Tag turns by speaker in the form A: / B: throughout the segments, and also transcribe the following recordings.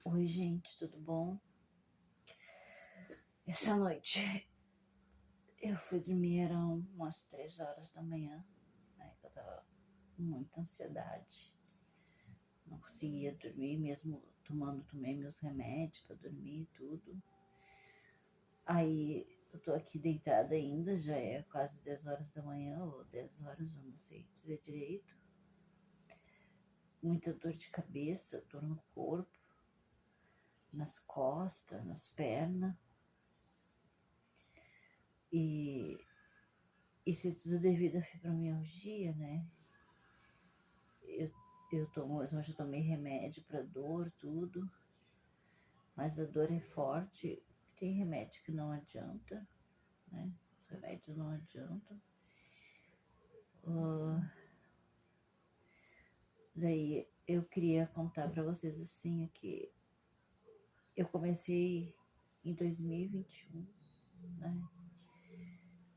A: Oi, gente, tudo bom? Essa noite eu fui dormir, eram umas 3 horas da manhã, né? Eu tava com muita ansiedade, não conseguia dormir, mesmo tomei meus remédios pra dormir e tudo. Aí eu tô aqui deitada ainda, já é quase 10 horas da manhã, ou 10 horas, eu não sei dizer direito. Muita dor de cabeça, dor no corpo, nas costas, nas pernas. E isso é tudo devido à fibromialgia, né? Eu, eu já tomei remédio para dor, tudo, mas a dor é forte. Tem remédio que não adianta, né? Os remédios não adiantam. Daí eu queria contar para vocês assim que eu comecei em 2021, né?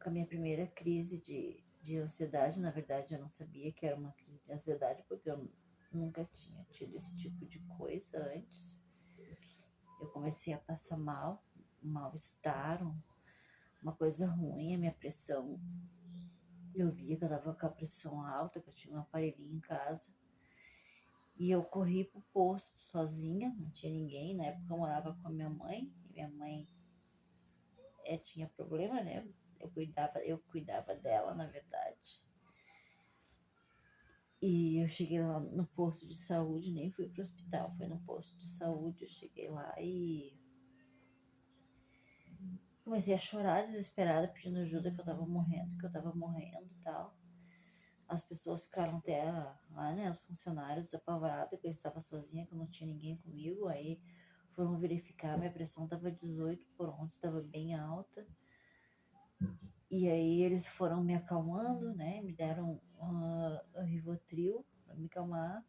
A: Com a minha primeira crise de ansiedade. Na verdade, eu não sabia que era uma crise de ansiedade, porque eu nunca tinha tido esse tipo de coisa antes. Eu comecei a passar mal, um mal-estar, uma coisa ruim, a minha pressão. Eu via que eu tava com a pressão alta, que eu tinha um aparelhinho em casa. E eu corri pro posto sozinha, não tinha ninguém. Na época eu morava com a minha mãe, e minha mãe tinha problema, né? Eu cuidava dela, na verdade. E eu cheguei lá no posto de saúde, nem fui pro hospital, foi no posto de saúde. Eu cheguei lá e comecei a chorar desesperada, pedindo ajuda, que eu tava morrendo e tal. As pessoas ficaram até lá, né, os funcionários apavorados, que eu estava sozinha, que eu não tinha ninguém comigo. Aí foram verificar, minha pressão tava 18 por 11, estava bem alta. E aí eles foram me acalmando, né, me deram Rivotril para me acalmar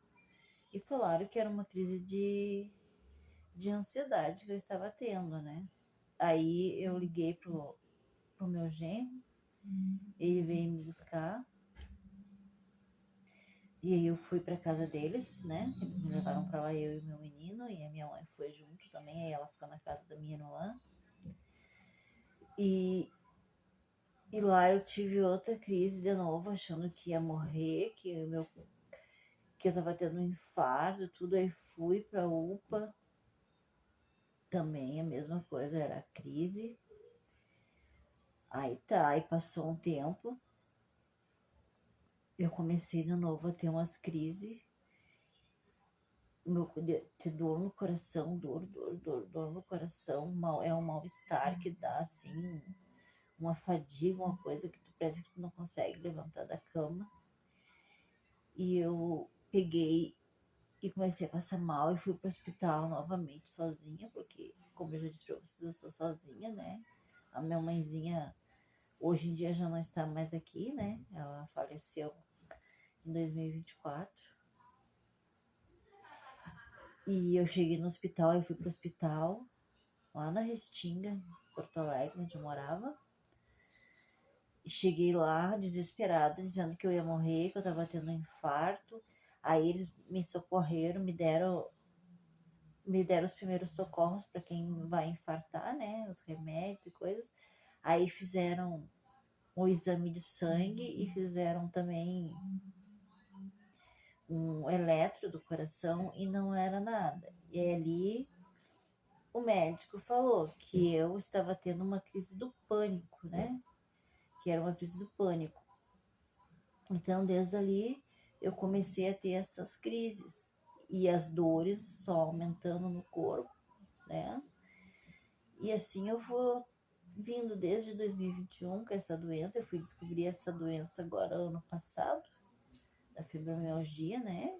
A: e falaram que era uma crise de ansiedade que eu estava tendo, né. Aí eu liguei pro meu genro, ele veio me buscar. E aí eu fui pra casa deles, né? Eles me levaram pra lá, eu e meu menino, e a minha mãe foi junto também. Aí ela ficou na casa da minha irmã. E, e lá eu tive outra crise de novo, achando que ia morrer, que eu tava tendo um infarto, tudo. Aí fui pra UPA, também a mesma coisa, era crise. Aí tá, aí passou um tempo, eu comecei de novo a ter umas crises. Ter dor no coração, dor no coração, é um mal-estar que dá assim, uma fadiga, uma coisa que tu parece que tu não consegue levantar da cama. E eu peguei e comecei a passar mal e fui pro hospital novamente sozinha, porque, como eu já disse pra vocês, eu sou sozinha, né? A minha mãezinha hoje em dia já não está mais aqui, né? Ela faleceu em 2024. E eu cheguei no hospital, eu fui pro hospital, lá na Restinga, Porto Alegre, onde eu morava. E cheguei lá desesperada, dizendo que eu ia morrer, que eu tava tendo um infarto. Aí eles me socorreram, me deram os primeiros socorros para quem vai infartar, né? Os remédios e coisas. Aí fizeram um exame de sangue e fizeram também um eletro do coração e não era nada. E ali o médico falou que eu estava tendo uma crise do pânico, né? Que era uma crise do pânico. Então, desde ali, eu comecei a ter essas crises e as dores só aumentando no corpo, né? E assim eu vou vindo desde 2021 com essa doença. Eu fui descobrir essa doença agora ano passado, da fibromialgia, né?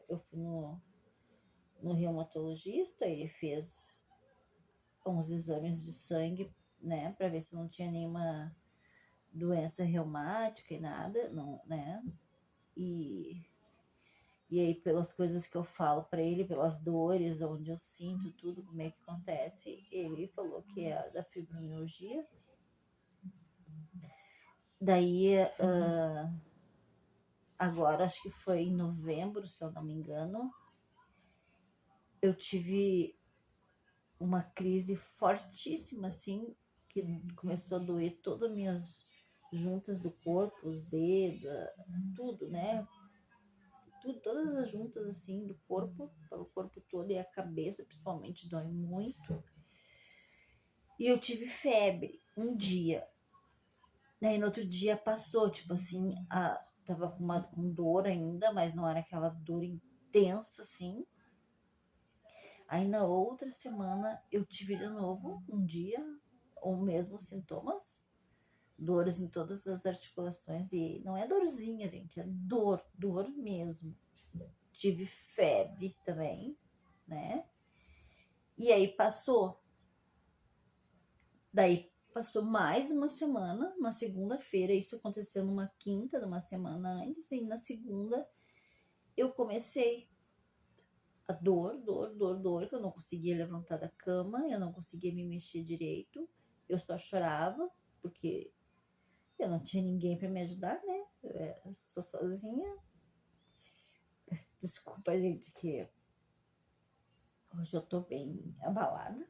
A: Eu fui no reumatologista, ele fez uns exames de sangue, né, para ver se não tinha nenhuma doença reumática e nada, não, né? E, e aí, pelas coisas que eu falo para ele, pelas dores, onde eu sinto tudo, como é que acontece, ele falou que é da fibromialgia. Daí, agora, acho que foi em novembro, se eu não me engano, eu tive uma crise fortíssima, assim, que começou a doer todas as minhas juntas do corpo, os dedos, tudo, né? Tudo, todas as juntas, assim, do corpo, pelo corpo todo, e a cabeça, principalmente, dói muito. E eu tive febre um dia. Daí no outro dia passou, tipo assim, tava com dor ainda, mas não era aquela dor intensa, assim. Aí na outra semana eu tive de novo um dia, ou mesmo sintomas, dores em todas as articulações, e não é dorzinha, gente, é dor, dor mesmo. Tive febre também, né? E aí passou. Daí passou mais uma semana, uma segunda-feira, isso aconteceu numa quinta, numa semana antes, e na segunda eu comecei a dor, que eu não conseguia levantar da cama, eu não conseguia me mexer direito, eu só chorava, porque eu não tinha ninguém para me ajudar, né? Eu sou sozinha. Desculpa, gente, que hoje eu tô bem abalada.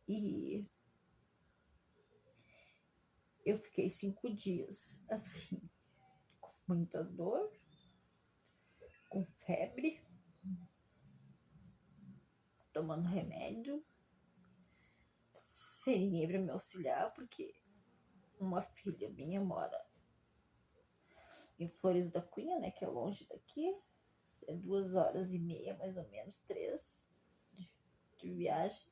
A: E eu fiquei 5 dias assim, com muita dor, com febre, tomando remédio, sem ninguém para me auxiliar, porque uma filha minha mora em Flores da Cunha, né, que é longe daqui, é 2 horas e meia, mais ou menos, 3 de viagem.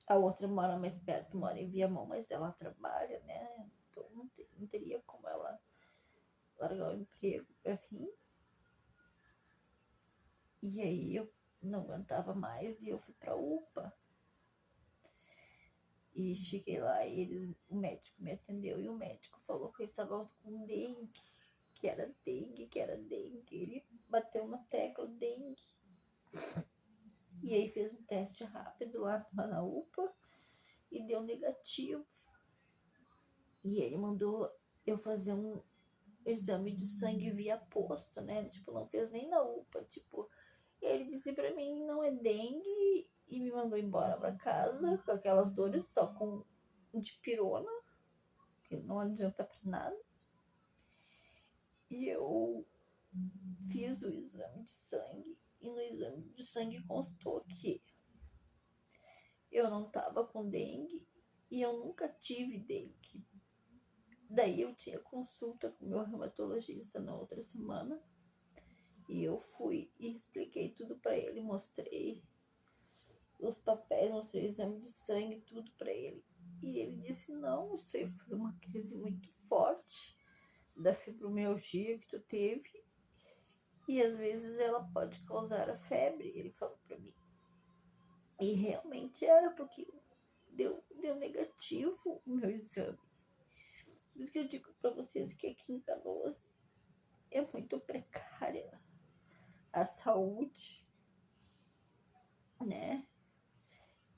A: A outra mora mais perto, mora em Viamão, mas ela trabalha, né, então não teria como ela largar o emprego para vir. E aí eu não aguentava mais e eu fui para UPA. E cheguei lá e o médico me atendeu e o médico falou que eu estava com dengue, que era dengue, que era dengue. Ele bateu na tecla dengue. E aí fez um teste rápido lá na UPA e deu negativo. E ele mandou eu fazer um exame de sangue via posto, né? Tipo, não fez nem na UPA, tipo, ele disse pra mim, não é dengue, e me mandou embora pra casa com aquelas dores só com dipirona, que não adianta pra nada. E eu fiz o exame de sangue, e no exame de sangue constou que eu não tava com dengue e eu nunca tive dengue. Daí eu tinha consulta com o meu reumatologista na outra semana. E eu fui e expliquei tudo para ele, mostrei os papéis, mostrei o exame de sangue, tudo para ele. E ele disse: não, isso aí foi uma crise muito forte da fibromialgia que tu teve. E às vezes ela pode causar a febre, ele falou para mim. E realmente era, porque deu negativo o meu exame. Por isso que eu digo para vocês que aqui em Canoas é muito precária a saúde, né?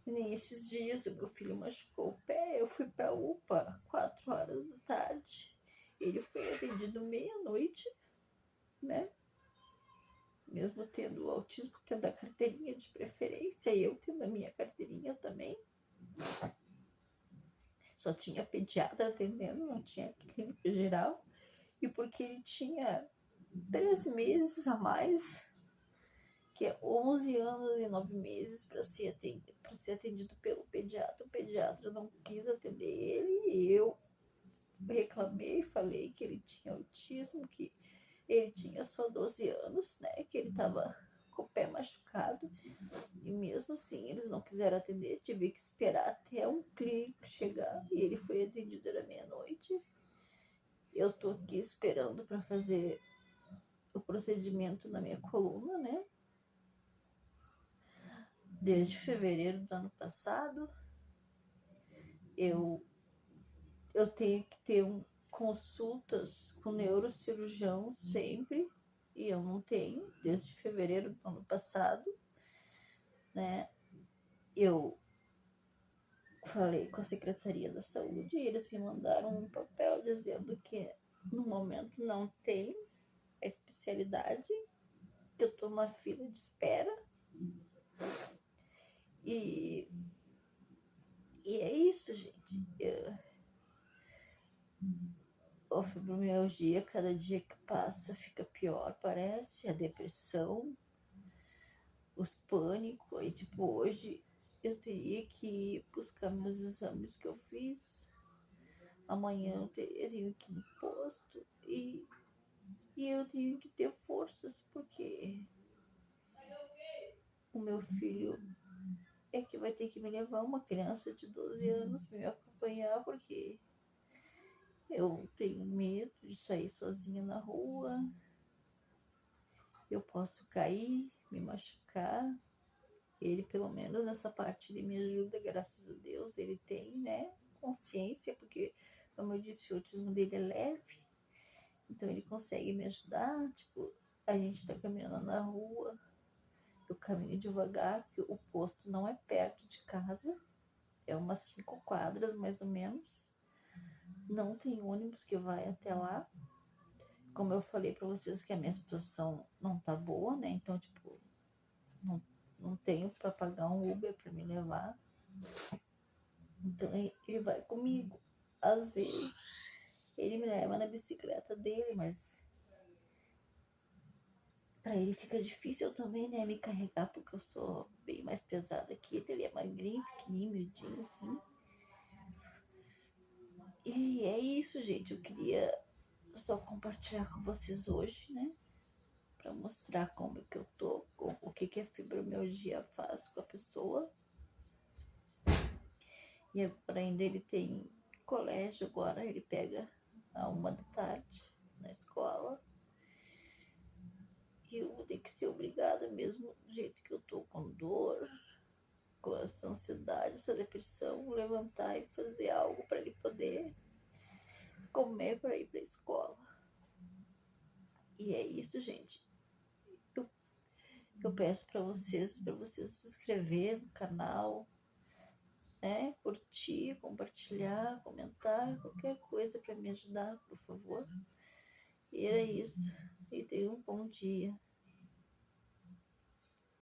A: Nesses dias, o meu filho machucou o pé, eu fui pra UPA 4 horas da tarde. Ele foi atendido meia-noite, né? Mesmo tendo o autismo, tendo a carteirinha de preferência, e eu tendo a minha carteirinha também. Só tinha pediatra atendendo, não tinha clínico geral. E porque ele tinha 3 meses a mais, que é 11 anos e 9 meses para ser atendido pelo pediatra. O pediatra não quis atender ele e eu reclamei, falei que ele tinha autismo, que ele tinha só 12 anos, né, que ele estava com o pé machucado. E mesmo assim eles não quiseram atender, tive que esperar até um clínico chegar e ele foi atendido à meia-noite. Eu tô aqui esperando para fazer o procedimento na minha coluna, né? Desde fevereiro do ano passado, eu tenho que ter consultas com neurocirurgião sempre, e eu não tenho, desde fevereiro do ano passado, né? Eu falei com a Secretaria da Saúde e eles me mandaram um papel dizendo que no momento não tem a especialidade, eu tô numa fila de espera. E é isso, gente. A fibromialgia, cada dia que passa, fica pior, parece. A depressão, os pânicos. Aí, tipo, hoje eu teria que ir buscar meus exames que eu fiz. Amanhã eu tenho que ir no posto. E eu tenho que ter forças, porque o meu filho é que vai ter que me levar, uma criança de 12 anos, para me acompanhar, porque eu tenho medo de sair sozinha na rua. Eu posso cair, me machucar. Ele, pelo menos nessa parte, ele me ajuda, graças a Deus. Ele tem, né, consciência, porque, como eu disse, o autismo dele é leve. Então ele consegue me ajudar. Tipo, a gente tá caminhando na rua, eu caminho devagar, porque o posto não é perto de casa. É umas 5 quadras, mais ou menos. Não tem ônibus que vai até lá. Como eu falei para vocês que a minha situação não tá boa, né? Então, tipo, não tenho para pagar um Uber para me levar. Então, ele vai comigo. Às vezes, ele me leva na bicicleta dele, mas para ele fica difícil também, né? Me carregar, porque eu sou bem mais pesada que ele. Ele é magrinho, pequenininho, miudinho, assim. E é isso, gente. Eu queria só compartilhar com vocês hoje, né? Para mostrar como que eu tô, o que a fibromialgia faz com a pessoa. E agora ainda ele tem colégio, agora ele pega a 1 da tarde na escola. E eu vou ter que ser obrigada mesmo, do jeito que eu tô, com dor, com essa ansiedade, essa depressão, levantar e fazer algo para ele poder comer para ir para a escola. E é isso, gente. Eu peço para vocês se inscrever no canal, né? Curtir, compartilhar, comentar, qualquer coisa para me ajudar, por favor. E era isso. E tenham um bom dia.